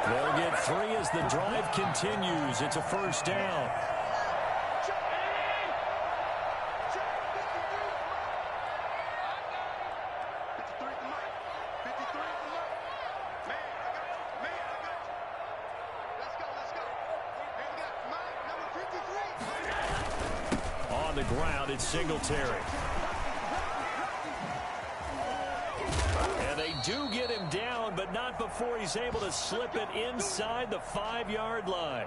They'll get 3 as the drive continues. It's a first down. on the ground. It's Singletary. And they do get him down, but not before he's able to slip it inside the 5-yard line.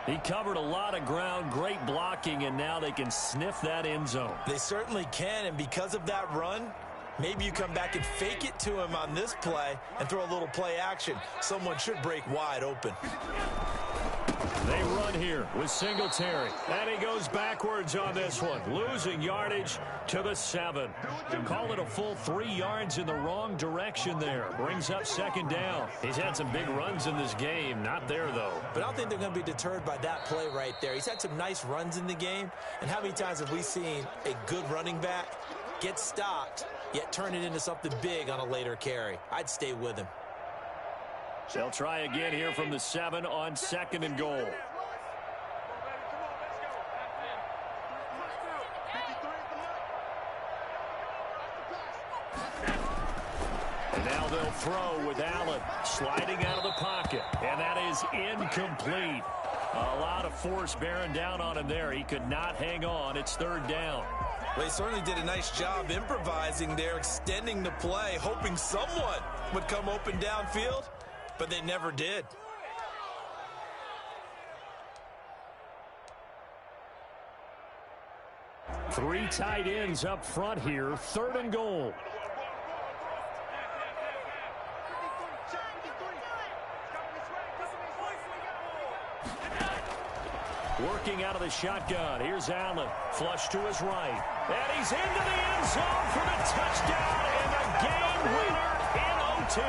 He covered a lot of ground, great blocking, and now they can sniff that end zone. They certainly can, and because of that run, maybe you come back and fake it to him on this play and throw a little play action. Someone should break wide open. They run here with Singletary. And he goes backwards on this one, losing yardage to the 7. Call it a full 3 yards in the wrong direction there. Brings up 2nd down. He's had some big runs in this game. Not there, though. But I don't think they're going to be deterred by that play right there. He's had some nice runs in the game. And how many times have we seen a good running back get stopped, yet turn it into something big on a later carry? I'd stay with him. They'll try again here from the 7 on 2nd and goal. And now they'll throw with Allen sliding out of the pocket. And that is incomplete. A lot of force bearing down on him there. He could not hang on. It's 3rd down. Well, he certainly did a nice job improvising there, extending the play, hoping someone would come open downfield. But they never did. Three tight ends up front here. 3rd and goal. Working out of the shotgun. Here's Allen. Flush to his right. And he's into the end zone for the touchdown and the game winner in OT.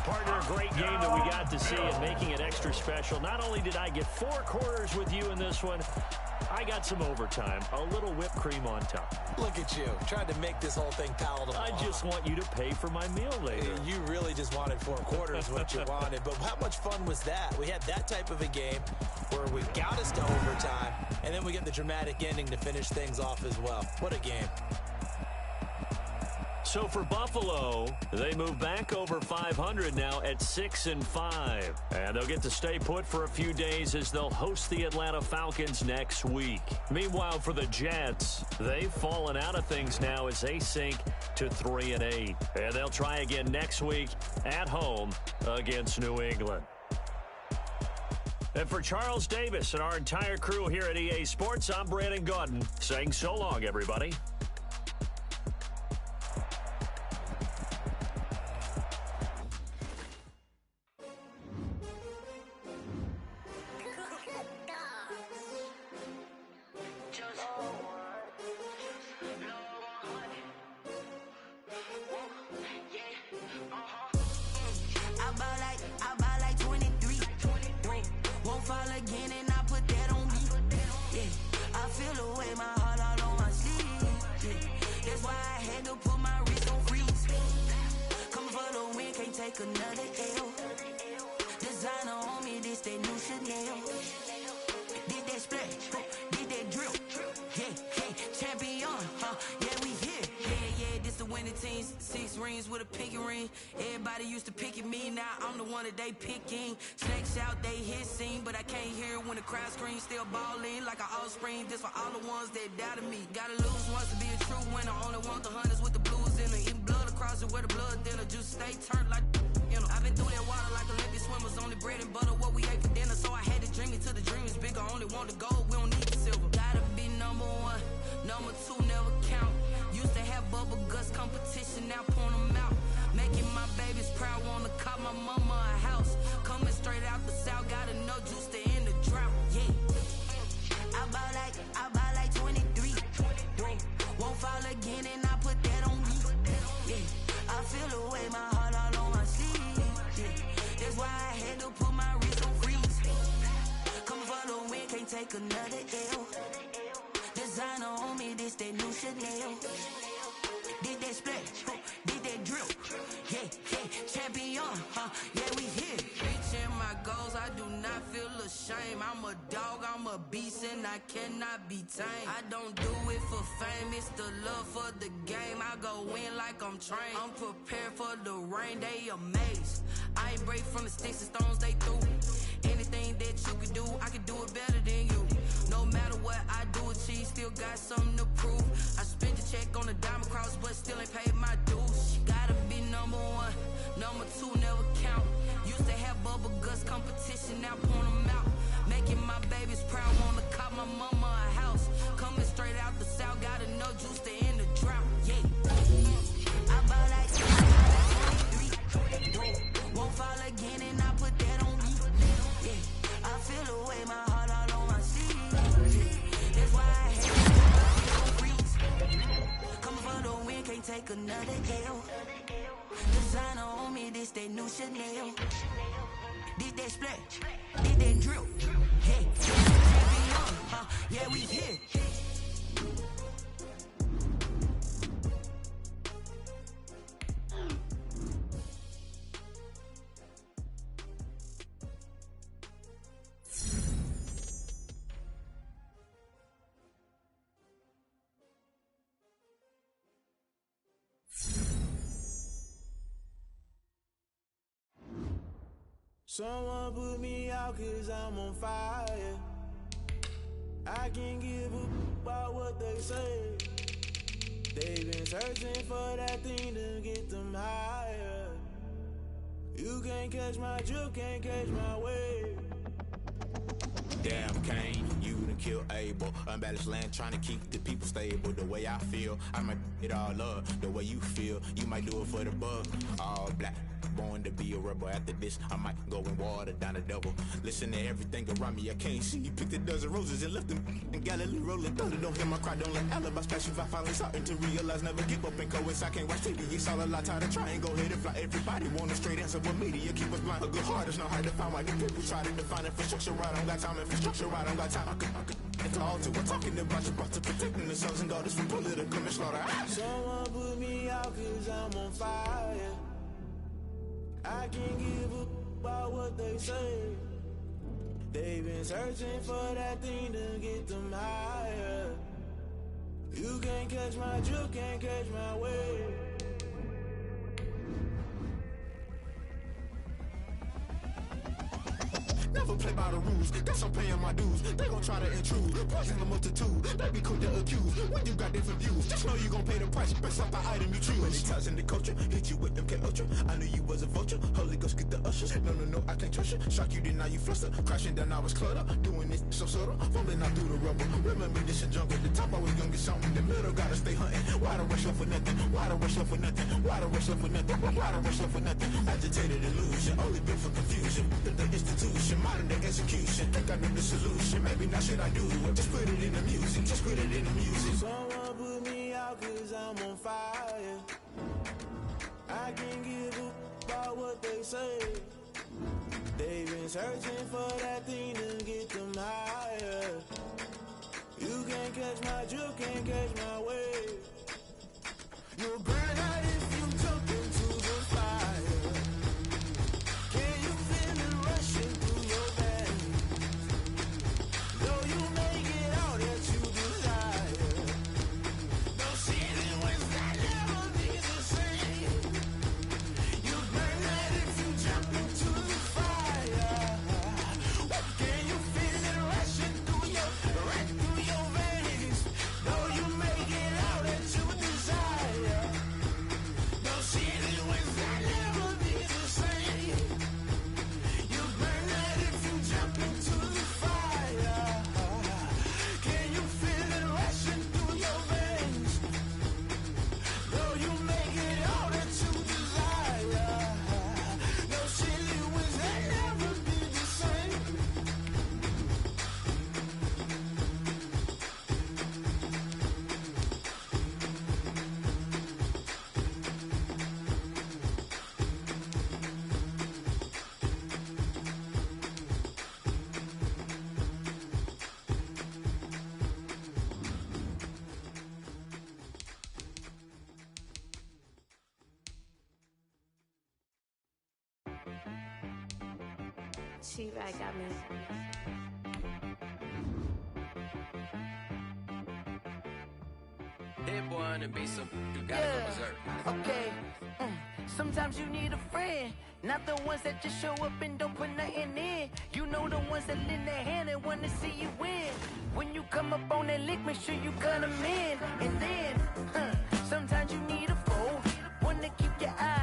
Partner, a great game that we got to see and making it extra special. Not only did I get 4 quarters with you in this one, I got some overtime, a little whipped cream on top. Look at you, trying to make this whole thing palatable. I just want you to pay for my meal later. You really just wanted 4 quarters, what you wanted. But how much fun was that? We had that type of a game where we got us to overtime, and then we get the dramatic ending to finish things off as well. What a game. So for Buffalo, they move back over 500 now at 6-5. And they'll get to stay put for a few days as they'll host the Atlanta Falcons next week. Meanwhile, for the Jets, they've fallen out of things now as they sink to 3-8. And they'll try again next week at home against New England. And for Charles Davis and our entire crew here at EA Sports, I'm Brandon Gaudin saying so long, everybody. This for all the ones that doubted me. Gotta lose once to be a true winner. Only want the hunters with the blues in it. Eating blood across it where the blood thinner. Just stay turned like, you know. I've been through that water like Olympic swimmers. Only bread and butter what we ate for dinner. So I had to dream it till the dream is bigger. Only want the gold, we don't need the silver. Gotta be number 1. Number 2 never count. Used to have bubble guts competition, now point them out. Making my babies proud, wanna cop my mama a house. Coming straight out the south, gotta know juice to end the drought. Yeah. I buy like 23. Won't fall again and I put that on me. Yeah, I feel the way, my heart all on my sleeve. Yeah, that's why I had to put my wrist on freeze. Coming for the win, can't take another L. Designer on me, this that new Chanel. Did that splash, did that drip. Yeah, champion, yeah, we here. Reaching my goals, I do not feel ashamed. I'm a dog, I'm a beast, and I cannot be tamed. I don't do it for fame, it's the love for the game. I go in like I'm trained. I'm prepared for the rain, they amazed. I ain't break from the sticks and stones they threw. Anything that you can do, I can do it better than you. No matter what got something to prove. I spent the check on the diamond cross, but still ain't paid my dues. Gotta be number one, number two never count. Used to have bubble guts competition, now point them out. Making my babies proud, wanna cop my mama a house. Coming straight out the south, got enough juice to end the drought. Yeah, I bought like 23, won't fall again, and I put that on me. Yeah, I feel the way, my heart all on my sleeve. That's why I hate it, freeze. Coming for the win, can't take another L. Designer on me, this that new Chanel. This that splash, this that drill. Hey, champion, yeah, we here. Someone put me out 'cause I'm on fire. I can't give a about what they say. They've been searching for that thing to get them higher. You can't catch my drift, can't catch my wave. Damn Kane, you done killed Abel. Unbalanced land trying to keep the people stable. The way I feel, I might it all up. The way you feel, you might do it for the bug. All black, born to be a rebel. After this, I might go and water down the double. Listen to everything around me, I can't see. Picked a dozen roses and left them in Galilee rolling thunder. Don't hear my cry, don't let alibis pass you. I finally starting to realize, never give up and coincide. I can't watch TV, it's all a lot. Tired of trying, go ahead and fly. Everybody want a straight answer, but media keep us blind. A good heart is not hard to find. Why the people try to define infrastructure right? I don't got time, infrastructure right? I don't got time. I could it's all to we're talking about you, about to protecting the sons and daughters from political and slaughter. Someone put me out 'cause I'm on fire. I can't give a about what they say. They've been searching for that thing to get them higher. You can't catch my drift, can't catch my wave. Never play by the rules, guess I'm paying my dues. They gon' try to intrude, poison the multitude. They be quick to accuse, when you got different views. Just know you gon' pay the price, based off the item you choose. When it ties in the culture, hit you with them K-Ultra. I knew you was a vulture, Holy Ghost get the ushers. No, I can't trust you. Shock you, then now you fluster. Crashing down, I was cluttered. Doing this so subtle, fumbling out through the rubble. Remember this a jungle, the top always gonna get something. In the middle, gotta stay hunting. Why the rush up for nothing? Why the rush up for nothing? Why the rush up for nothing? Why the rush up for nothing? Agitated illusion, only built for confusion. The institution, modern day execution. Think I know the solution, maybe not should I do it. Just put it in the music, just put it in the music. Someone put me out 'cause I'm on fire. I can't give a about what they say. They've been searching for that thing to get them higher. You can't catch my drift, can't catch my wave. You'll burn out if you jump into the fire. Can you feel it rushing through your veins? Though you may get all that you desire, no ceiling was that never be the same. You burn out if you jump into the fire. Can you feel it rushing through your veins? Though you may get all that you desire, no ceiling was that never be the same. You burn out if you jump into the fire. Can you feel it rushing through your veins? Though you may get all that you desire, no ceiling was that never be the same. She-Rag got me. Hit boy on the beat, so you gotta go berserk. Okay. Sometimes you need a friend, not the ones that just show up and don't put nothing in. You know the ones that lend their hand and want to see you win. When you come up on that lick, make sure you cut them in. And then, sometimes you need a foe, one to keep your eye